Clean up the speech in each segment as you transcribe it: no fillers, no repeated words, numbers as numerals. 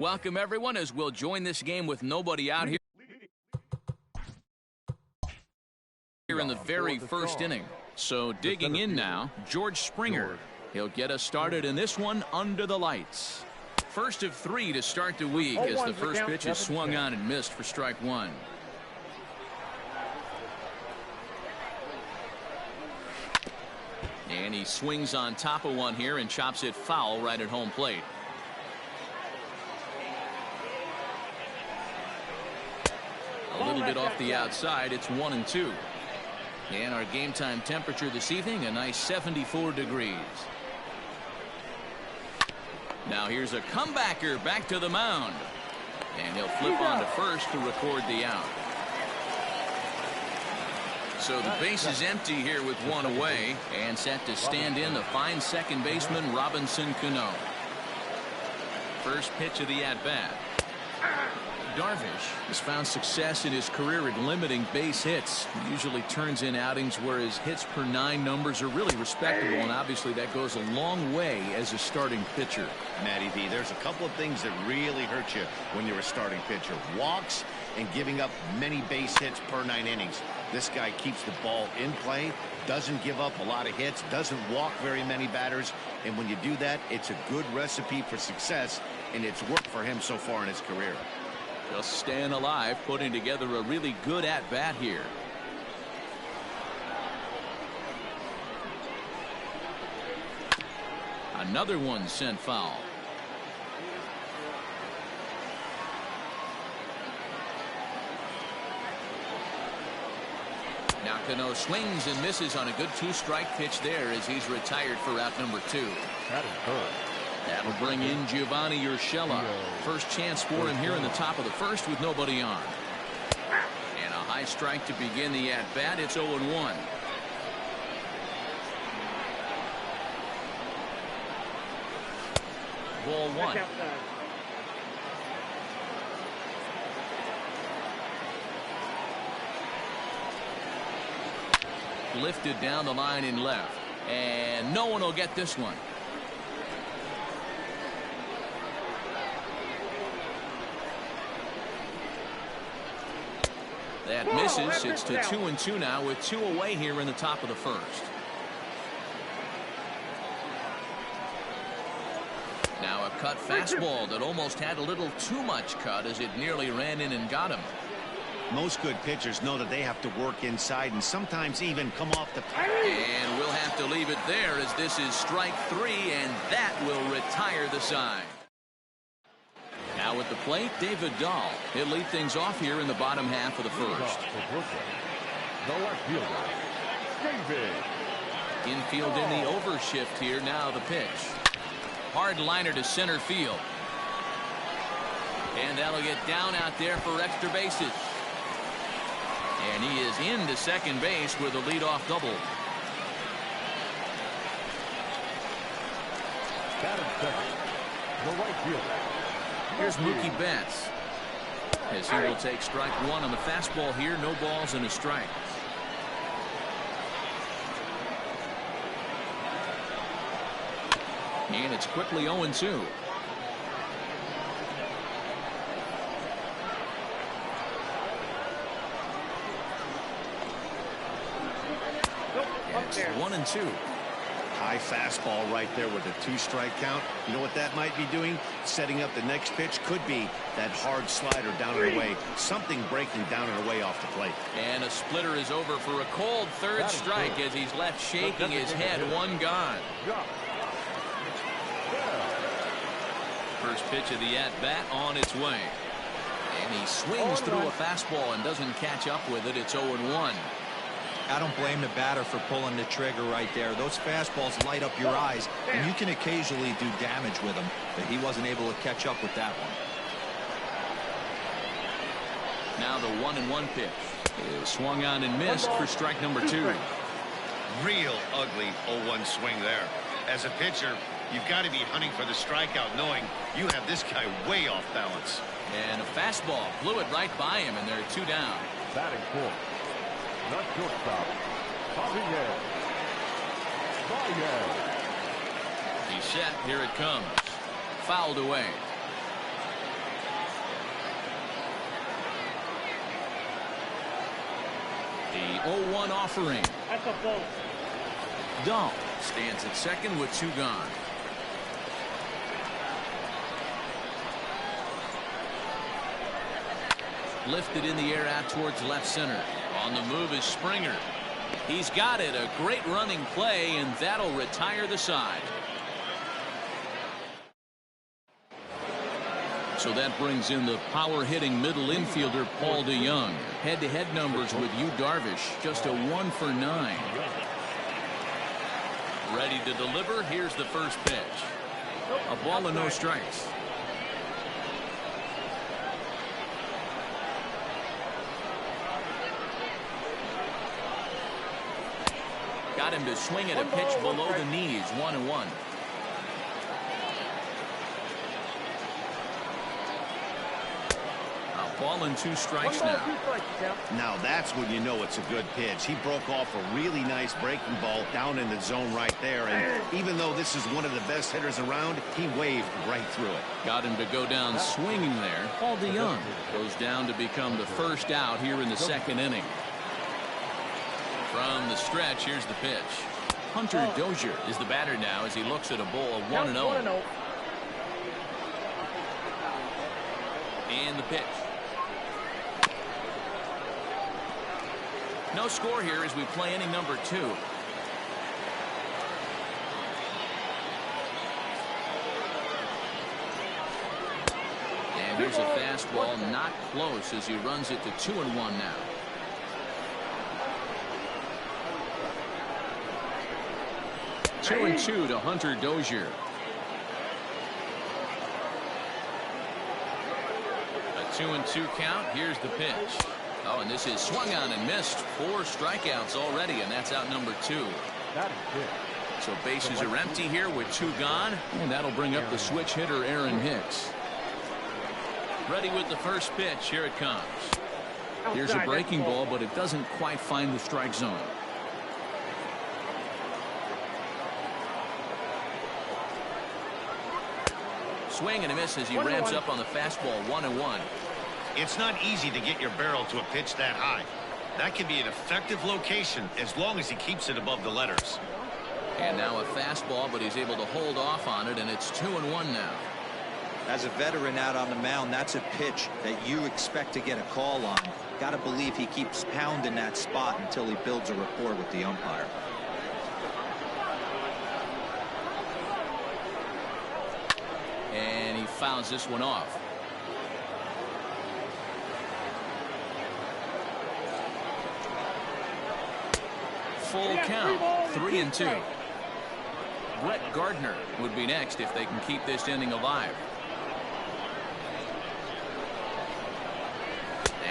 Welcome, everyone, as we'll join this game with nobody out here in the very first inning. So digging in now, George Springer. He'll get us started in this one under the lights. First of 3 to start the week as the first pitch is swung on and missed for strike 1. And he swings on top of one here and chops it foul right at home plate. A little bit off the outside. It's 1-2. And our game time temperature this evening, a nice 74 degrees. Now here's a comebacker back to the mound. And he'll flip on to first to record the out. So the base is empty here with one away, and set to stand in the fine second baseman Robinson Cano. First pitch of the at-bat. Darvish has found success in his career at limiting base hits. He usually turns in outings where his hits per 9 numbers are really respectable, and obviously that goes a long way as a starting pitcher. Matty V, there's a couple of things that really hurt you when you're a starting pitcher. Walks and giving up many base hits per 9 innings. This guy keeps the ball in play, doesn't give up a lot of hits, doesn't walk very many batters, and when you do that, it's a good recipe for success, and it's worked for him so far in his career. Just staying alive, putting together a really good at-bat here. Another one sent foul. Now Cano swings and misses on a good 2-strike pitch there as he's retired for out number 2. That is good. That'll bring in Giovanni Urshela. First chance for him here in the top of the first with nobody on. And a high strike to begin the at-bat. It's 0-1. Ball 1. Lifted down the line in left. And no one will get this one. That misses. It's to 2-2 now with 2 away here in the top of the first. Now a cut fastball that almost had a little too much cut as it nearly ran in and got him. Most good pitchers know that they have to work inside and sometimes even come off the... And we'll have to leave it there as this is strike 3, and that will retire the side. Now at the plate, David Dahl. He'll lead things off here in the bottom half of the first. The left fielder, David. Infield in the overshift here. Now the pitch. Hard liner to center field. And that'll get down out there for extra bases. And he is into second base with a leadoff double. Batting second, the right fielder. Here's Mookie Betts as he will take strike 1 on the fastball here. No balls and a strike. And it's quickly 0-2. It's 1-2. High fastball right there with a 2-strike count. You know what that might be doing? Setting up the next pitch. Could be that hard slider down and away. Something breaking down and away off the plate. And a splitter is over for a cold third strike as he's left shaking his head. 1 gone. First pitch of the at-bat on its way. And he swings through a fastball and doesn't catch up with it. It's 0-1. I don't blame the batter for pulling the trigger right there. Those fastballs light up your eyes, and you can occasionally do damage with them, but he wasn't able to catch up with that one. Now the 1-1 pitch is swung on and missed for strike number 2. Real ugly 0-1 swing there. As a pitcher, you've got to be hunting for the strikeout, knowing you have this guy way off balance. And a fastball blew it right by him, and there are 2 down. Batting fourth, the shortstop, Javier Baez. He's set. Here it comes. Fouled away. The 0-1 offering. That's a ball. Dahl stands at second with 2 gone. Lifted in the air out towards left center. On the move is Springer. He's got it. A great running play, and that'll retire the side. So that brings in the power-hitting middle infielder Paul DeJong. Head-to-head numbers with Yu Darvish, just a 1 for 9. Ready to deliver. Here's the first pitch. A ball and no strikes. Got him to swing at a pitch below the knees. 1-1. A ball and 2 strikes now. Now that's when you know it's a good pitch. He broke off a really nice breaking ball down in the zone right there. And even though this is one of the best hitters around, he waved right through it. Got him to go down swinging there. Paul DeJong goes down to become the first out here in the second inning. From the stretch, here's the pitch. Hunter Dozier is the batter now as he looks at a ball of 1-0. And the pitch. No score here as we play inning number 2. And here's a fastball not close as he runs it to 2-1 now. Two and 2 to Hunter Dozier. A 2-2 count. Here's the pitch. Oh, and this is swung on and missed. 4 strikeouts already, and that's out number 2. That is it. So bases are empty here with 2 gone, and that'll bring up the switch hitter Aaron Hicks. Ready with the first pitch. Here it comes. Here's a breaking ball, but it doesn't quite find the strike zone. Swing and a miss as he ramps up on the fastball. 1-1. It's not easy to get your barrel to a pitch that high. That can be an effective location as long as he keeps it above the letters. And now a fastball, but he's able to hold off on it, and it's 2-1 now. As a veteran out on the mound, that's a pitch that you expect to get a call on. Got to believe he keeps pounding that spot until he builds a rapport with the umpire. And he fouls this one off. Full count. 3-2. Brett Gardner would be next if they can keep this inning alive.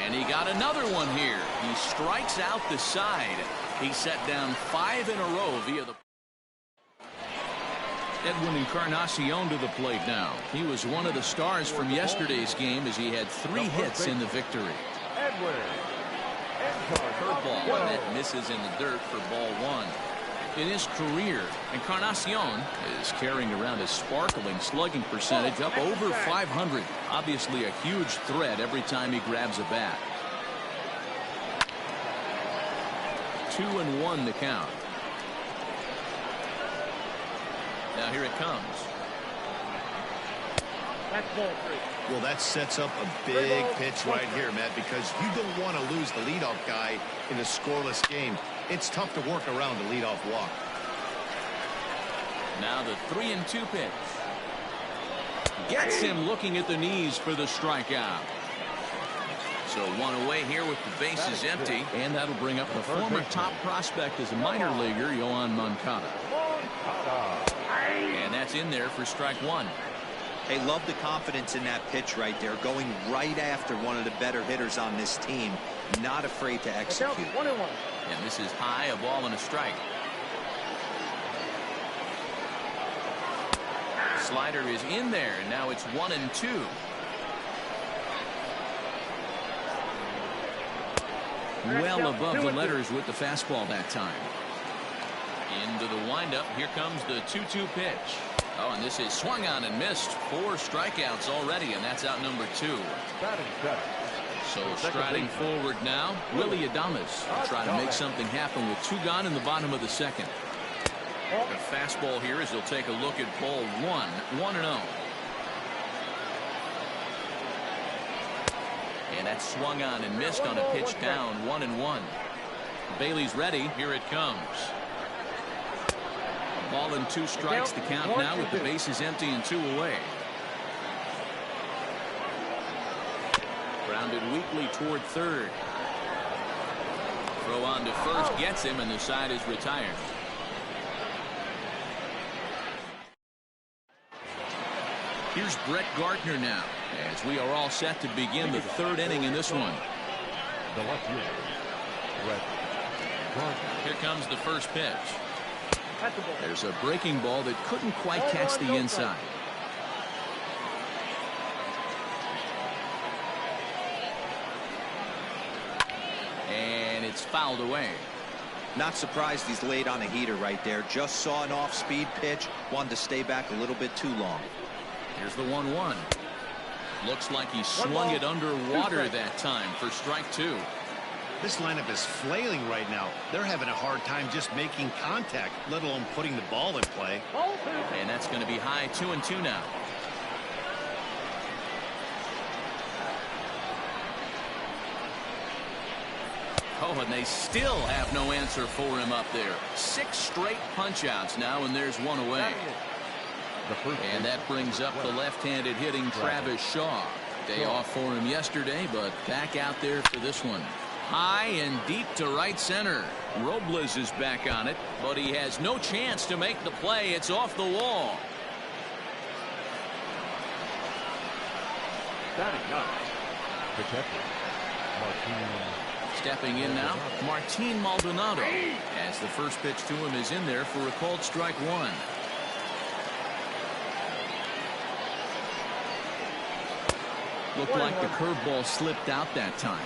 And he got another one here. He strikes out the side. He set down 5 in a row via the Edwin Encarnacion to the plate now. He was one of the stars from yesterday's game as he had 3 hits in the victory. Edwin. Curveball, and that misses in the dirt for ball 1. In his career, Encarnacion is carrying around a sparkling slugging percentage up over 500. Obviously a huge threat every time he grabs a bat. 2-1 the count. Now here it comes. That's ball 3. Well, that sets up a big pitch right here, Matt, because you don't want to lose the leadoff guy in a scoreless game. It's tough to work around the leadoff walk. Now the 3-2 pitch. Gets him looking at the knees for the strikeout. So 1 away here with the bases empty, and that'll bring up the former top prospect as a minor leaguer, Yoan Moncada. And that's in there for strike 1. Hey, love the confidence in that pitch right there, going right after one of the better hitters on this team, not afraid to execute. 1-1. And this is high, a ball and a strike. Slider is in there, and now it's 1-2. Well above the letters with the fastball that time. Into the windup. Here comes the 2-2 pitch. Oh, and this is swung on and missed. 4 strikeouts already, and that's out number 2. That is better. So striding forward now, Willy Adames trying to make something happen with 2 gone in the bottom of the second. The fastball here as he'll take a look at ball 1, 1-0. And that's swung on and missed on a pitch down, 1-1. Bailey's ready. Here it comes. A ball and 2 strikes the count now with the bases empty and 2 away. Grounded weakly toward third. Throw on to first gets him, and the side is retired. Here's Brett Gardner now, as we are all set to begin the 3rd inning in this one. The left fielder, Brett Gardner. Here comes the first pitch. There's a breaking ball that couldn't quite catch the inside. And it's fouled away. Not surprised he's laid on a heater right there. Just saw an off-speed pitch. Wanted to stay back a little bit too long. Here's the 1-1. Looks like he swung it underwater that time for strike 2. This lineup is flailing right now. They're having a hard time just making contact, let alone putting the ball in play. And that's going to be high, 2-2 now. Oh, and they still have no answer for him up there. 6 straight punch-outs now, and there's 1 away. And that brings up the left-handed hitting Travis Shaw. Day off for him yesterday, but back out there for this one. High and deep to right center. Robles is back on it, but he has no chance to make the play. It's off the wall. Batting up, protected, Martin. Stepping in now, Martin Maldonado, as the first pitch to him is in there for a called strike 1. Looked like the curveball slipped out that time.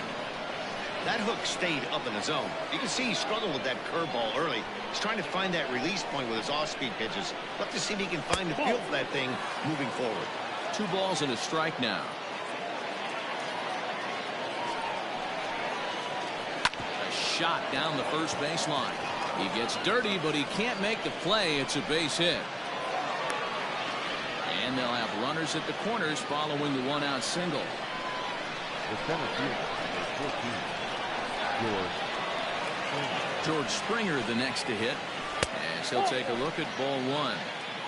That hook stayed up in the zone. You can see he struggled with that curveball early. He's trying to find that release point with his off-speed pitches. Look to see if he can find the feel for that thing moving forward. 2 balls and a strike now. A shot down the first baseline. He gets dirty, but he can't make the play. It's a base hit. And they'll have runners at the corners following the 1-out single. The center fielder, 14, George Springer the next to hit, as he'll take a look at ball 1.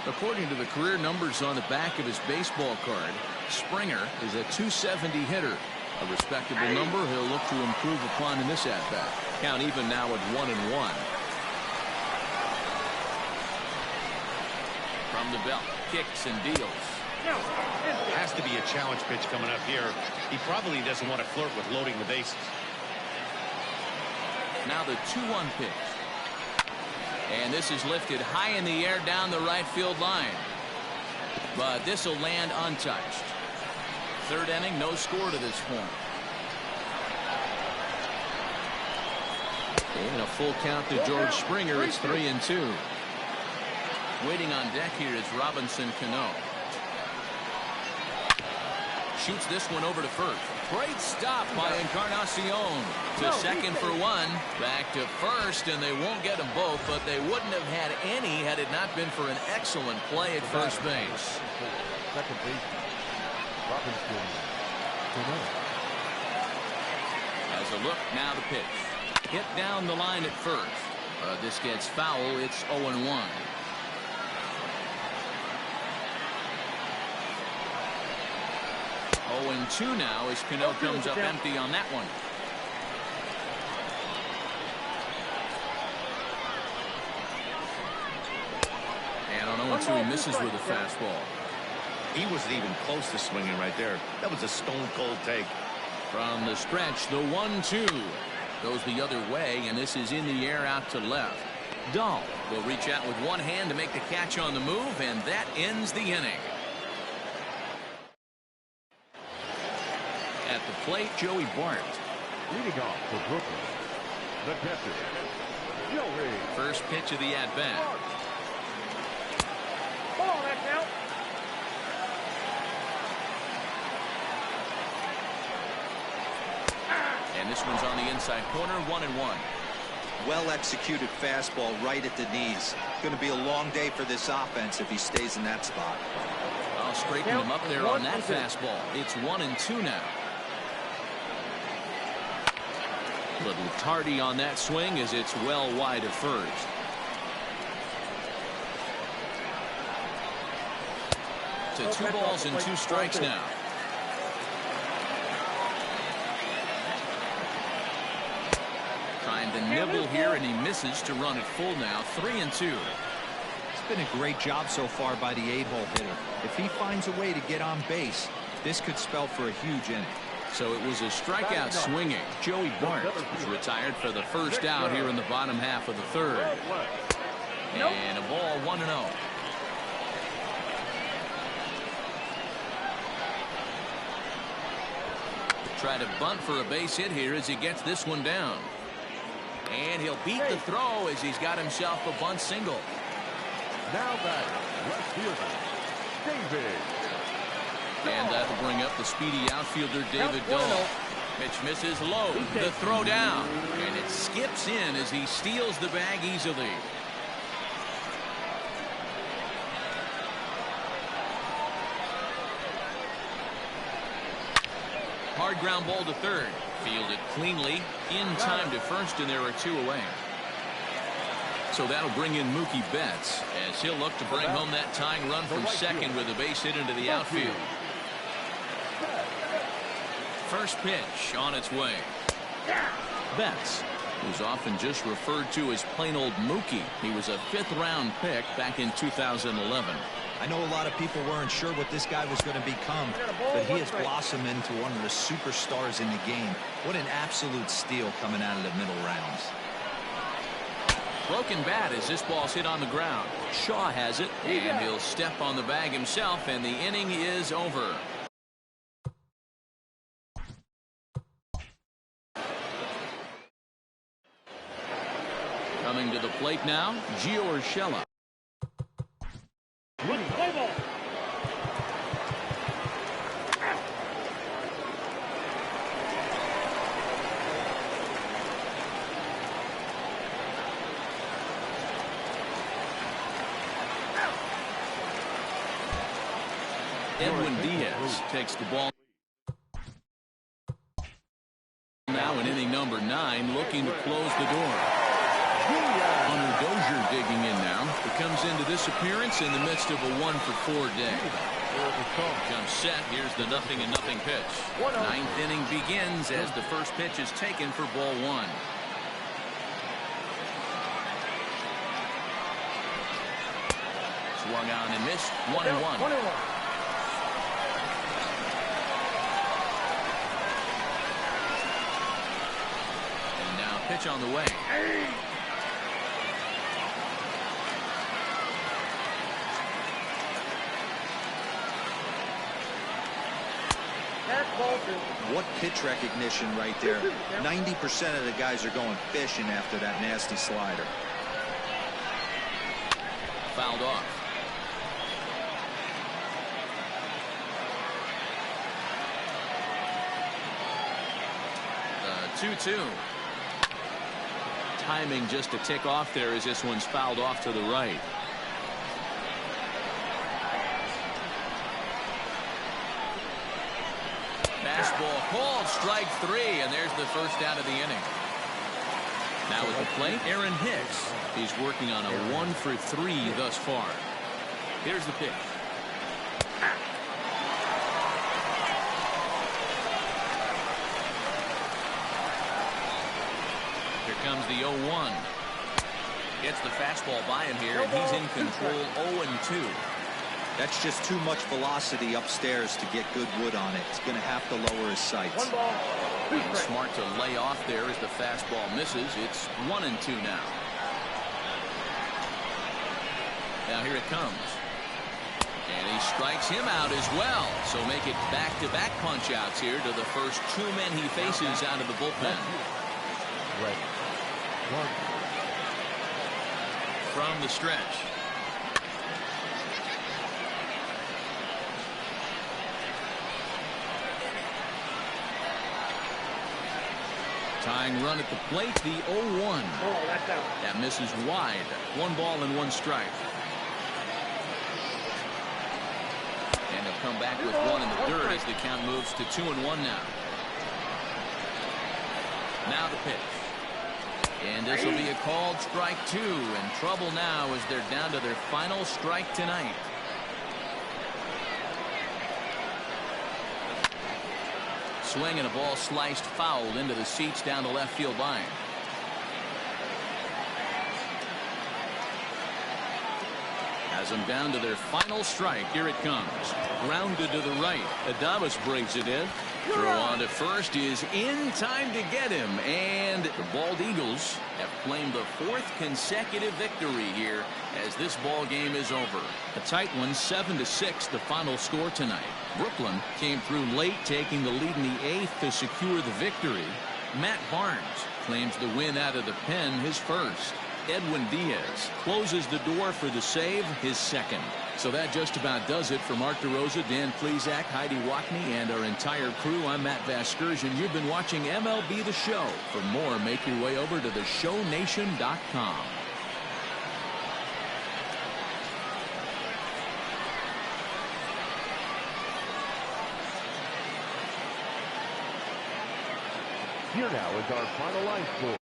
According to the career numbers on the back of his baseball card, Springer is a .270 hitter. A respectable number he'll look to improve upon in this at-bat. Count even now at 1-1. From the belt, kicks and deals. Has to be a challenge pitch coming up here. He probably doesn't want to flirt with loading the bases. Now the 2-1 pitch. And this is lifted high in the air down the right field line. But this will land untouched. 3rd inning, no score to this point. And a full count to George Springer. It's 3-2. Waiting on deck here is Robinson Cano. Shoots this one over to first. Great stop by Encarnacion. To second for 1. Back to first, and they won't get them both, but they wouldn't have had any had it not been for an excellent play at first base. second baseman, Robinson Cano. As a look, now the pitch. Hit down the line at first. This gets foul. It's 0-1. And 2 now as Cano comes up empty on that one. And on 0-2 he misses with a fastball. He wasn't even close to swinging right there. That was a stone-cold take. From the stretch, the 1-2 goes the other way, and this is in the air out to left. Dahl will reach out with one hand to make the catch on the move, and that ends the inning. At the plate, Joey Bart. Leading off for Brooklyn, the catcher, Joey. First pitch of the at-bat. Ball, that's out. this one's on the inside corner, 1-1. Well executed fastball right at the knees. Going to be a long day for this offense if he stays in that spot. I'll straighten him up there on that fastball. It's 1-2 now. Little tardy on that swing as it's well wide of first. To 2 balls and 2 strikes now. Trying to nibble here, and he misses to run it full now. 3-2. It's been a great job so far by the 8-hole hitter. If he finds a way to get on base, this could spell for a huge inning. So it was a strikeout swinging. Joey Bart is retired for the first out here in the bottom half of the third. And a ball, 1-0. Try to bunt for a base hit here as he gets this one down. And he'll beat the throw as he's got himself a bunt single. Now back, left fielder, David. And that'll bring up the speedy outfielder David Dahl. Pitch misses low. The throw down. And it skips in as he steals the bag easily. Hard ground ball to third. Fielded cleanly. In time to first, and there are 2 away. So that'll bring in Mookie Betts as he'll look to bring home that tying run from second with a base hit into the outfield. First pitch on its way. Betts, who's often just referred to as plain old Mookie. He was a 5th-round pick back in 2011. I know a lot of people weren't sure what this guy was going to become, but he has blossomed into one of the superstars in the game. What an absolute steal coming out of the middle rounds. Broken bat as this ball's hit on the ground. Shaw has it, and he'll step on the bag himself, and the inning is over. Coming to the plate now, Gio Urshela. Edwin Diaz takes the ball. Now in inning number 9, looking to close the door. Hunter Dozier digging in now. He comes into this appearance in the midst of a 1-for-4 day. Comes set. Here's the 0-0 pitch. 9th inning begins as the first pitch is taken for ball 1. Swung on and missed. 1-1. Pitch on the way. What pitch recognition right there. 90% of the guys are going fishing after that nasty slider. Fouled off. The 2-2. Timing just a tick off there as this one's fouled off to the right. Fastball called, strike 3, and there's the first out of the inning. Now at the plate, Aaron Hicks. He's working on a 1-for-3 thus far. Here's the pitch. Here comes the 0-1. Gets the fastball by him here, and he's in control. 0-2. That's just too much velocity upstairs to get good wood on it. He's going to have to lower his sights. And smart to lay off there as the fastball misses. It's 1-2 now. Now here it comes. And he strikes him out as well. So make it back-to-back punch-outs here to the first 2 men he faces out of the bullpen. From the stretch. Tying run at the plate, the 0-1. That misses wide. 1 ball and 1 strike. And he'll come back with 1 in the dirt as the count moves to 2-1 now. Now the pitch. And this will be a called strike 2. And trouble now as they're down to their final strike tonight. Swing and a ball sliced foul into the seats down the left field line. Has them down to their final strike. Here it comes. Grounded to the right. Adames brings it in. Throw on to first is in time to get him. And the Bald Eagles have claimed the 4th consecutive victory here as this ball game is over. A tight one, 7-6, the final score tonight. Brooklyn came through late, taking the lead in the 8th to secure the victory. Matt Barnes claims the win out of the pen, his first. Edwin Diaz closes the door for the save, his second. So that just about does it for Mark DeRosa, Dan Plesac, Heidi Wackney, and our entire crew. I'm Matt Vasgersian. You've been watching MLB The Show. For more, make your way over to theshownation.com. Here now is our final line score.